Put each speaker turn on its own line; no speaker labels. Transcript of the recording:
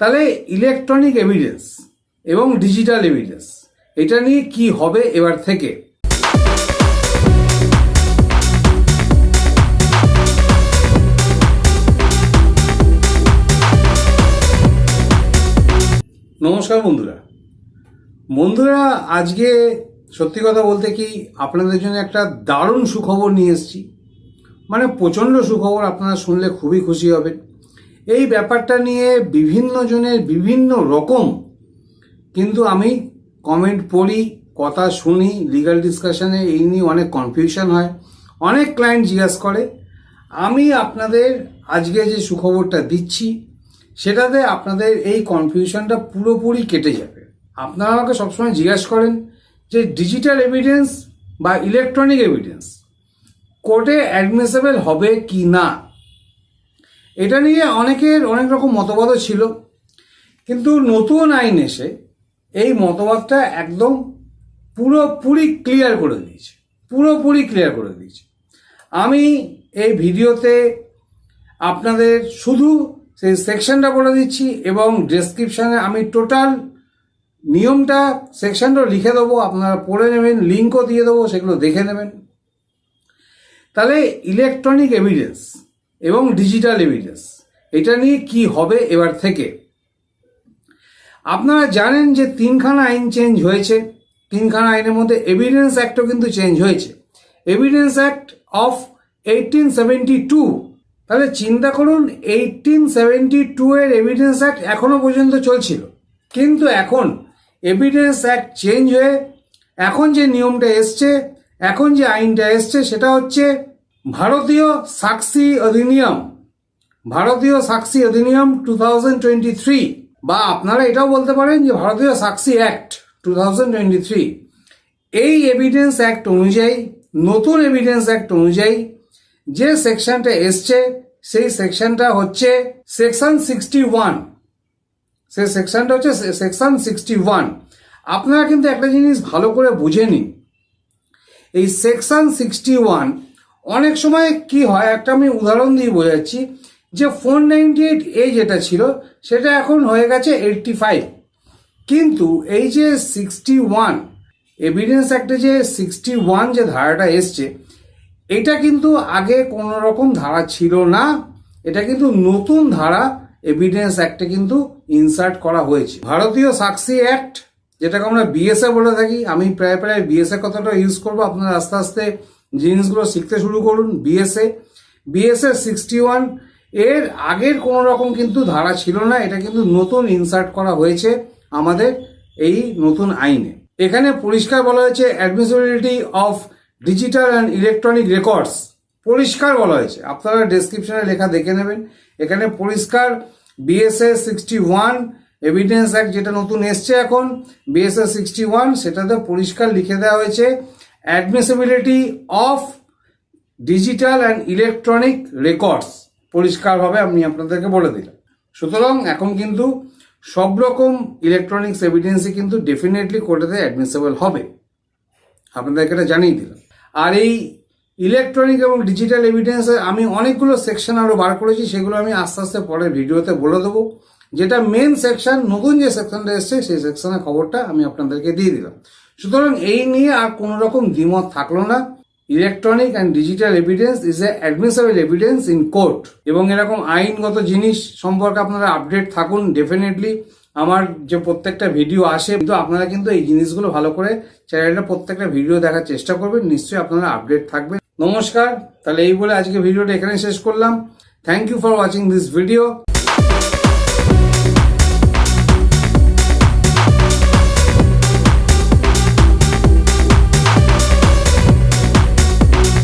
তাহলে electronic evidence এবং digital evidence এটা নিয়ে কি হবে এবার থেকে। নমস্কার বন্ধুরা আজকে সত্যি কথা বলতে কি আপনাদের জন্য একটা দারুণ সুখবর নিয়ে এসেছি। মানে প্রচণ্ড সুখবর, আপনারা শুনলে খুবই খুশি হবেন। এই ব্যাপারটা নিয়ে বিভিন্ন জনের বিভিন্ন রকম কিন্তু আমি কমেন্ট পড়ি, কথা শুনি, লিগ্যাল ডিসকাশনে এই নিয়ে অনেক কনফিউশন হয়, অনেক ক্লায়েন্ট জিজ্ঞাসা করে। আমি আপনাদের আজকে যে সুখবরটা দিচ্ছি সেটাতে আপনাদের এই কনফিউশনটা পুরোপুরি কেটে যাবে। আপনারা আমাকে সবসময় জিজ্ঞাসা করেন যে ডিজিটাল এভিডেন্স বা ইলেকট্রনিক এভিডেন্স কোর্টে অ্যাডমিসেবল হবে কি না। এটা নিয়ে অনেকের অনেক রকম মতবাদও ছিল, কিন্তু নতুন আইন এসে এই মতবাদটা একদম পুরোপুরি ক্লিয়ার করে দিয়েছে। আমি এই ভিডিওতে আপনাদের শুধু সেই সেকশনটা বলে দিচ্ছি এবং ডেসক্রিপশানে আমি টোটাল নিয়মটা সেকশনটা লিখে দেবো, আপনারা পড়ে নেবেন, লিঙ্কও দিয়ে দেবো, সেগুলো দেখে নেবেন। তাহলে ইলেকট্রনিক এভিডেন্স এবং ডিজিটাল এভিডেন্স এটা নিয়ে কি হবে এবার থেকে। আপনারা জানেন যে তিনখানা আইন চেঞ্জ হয়েছে। তিনখানা আইনের মধ্যে এভিডেন্স অ্যাক্টও কিন্তু চেঞ্জ হয়েছে। Evidence act of 1872। তাহলে চিন্তা করুন, 1872 এর এভিডেন্স অ্যাক্ট এখনো পর্যন্ত চলছিল, কিন্তু এখন এভিডেন্স অ্যাক্ট চেঞ্জ হয়ে এখন যে নিয়মটা এসছে, এখন যে আইনটা এসছে সেটা হচ্ছে ভারতীয় সাক্ষী অধিনিয়ম 2023, বা আপনারা এটাও বলতে পারেন যে ভারতীয় সাক্ষী অ্যাক্ট 2023। এই এভিডেন্স অ্যাক্ট অনুযায়ী, নতুন এভিডেন্স অ্যাক্ট অনুযায়ী যে সেকশনটা এসছে সেই সেকশনটা হচ্ছে সেকশন 61। সেই সেকশনটা হচ্ছে সেকশন 61। আপনারা কিন্তু একটা জিনিস ভালো করে বুঝে নিন, এই সেকশন 61 অনেক সময় কি হয়, একটা আমি উদাহরণ দিয়ে বোঝাচ্ছি যে 498A যেটা ছিল সেটা এখন হয়ে গেছে 85। কিন্তু এই যে 61 এভিডেন্স অ্যাক্টে যে 61 যে ধারাটা এসছে, এটা কিন্তু আগে কোনো রকম ধারা ছিল না। এটা কিন্তু নতুন ধারা এভিডেন্স অ্যাক্টে কিন্তু ইনসার্ট করা হয়েছে। ভারতীয় সাক্ষী অ্যাক্ট, যেটাকে আমরা বিএসএ বলে থাকি, আমি প্রায় বিএসএ কথাটা ইউজ করবো, আপনারা আস্তে আস্তে জিনিসগুলো শিখতে শুরু করুন। বিএসএ 61 এর আগের কোনো রকম কিন্তু ধারা ছিল না, এটা কিন্তু নতুন ইনসার্ট করা হয়েছে আমাদের এই নতুন আইনে। এখানে পরিষ্কার বলা হয়েছে admissibility of digital and electronic records, পরিষ্কার বলা হয়েছে। আপনারা ডেসক্রিপশনে লেখা দেখে নেবেন, এখানে পরিষ্কার বিএসএ 61 এভিডেন্স অ্যাক্ট যেটা নতুন এসছে এখন বিএসএ 61, সেটাতে পরিষ্কার লিখে দেওয়া হয়েছে admissibility of digital and electronic records, পরিষ্কারভাবে আমি আপনাদেরকে বলে দিলাম। সুতরাং এখন কিন্তু সব রকম ইলেকট্রনিক্স এভিডেন্সই কিন্তু ডেফিনেটলি কোর্টেতে অ্যাডমিসেবল হবে, আপনাদেরকে এটা জানিয়ে দিলাম। আর এই ইলেকট্রনিক এবং ডিজিটাল এভিডেন্সে আমি অনেকগুলো সেকশন আরও বার করেছি, সেগুলো আমি আস্তে আস্তে পরের ভিডিওতে বলে দেবো। যেটা মেন সেকশন, নতুন যে সেকশনটা এসছে সেই সেকশনের খবরটা আমি আপনাদেরকে দিয়ে দিলাম। সুতরাং এই নিয়ে আর কোনো রকম দ্বিমত থাকলো না। Electronic and digital evidence is a admissible evidence in court. এবং এরকম আইনগত জিনিস সম্পর্কে আপনারা আপডেট থাকুন। ডেফিনেটলি আমার যে প্রত্যেকটা ভিডিও আসে, কিন্তু আপনারা কিন্তু এই জিনিসগুলো ভালো করে চ্যানেলটা প্রত্যেকটা ভিডিও দেখার চেষ্টা করবেন, নিশ্চয়ই আপনারা আপডেট থাকবেন। নমস্কার, তাহলে এই বলে আজকে ভিডিওটা এখানে শেষ করলাম। Thank you for watching this video.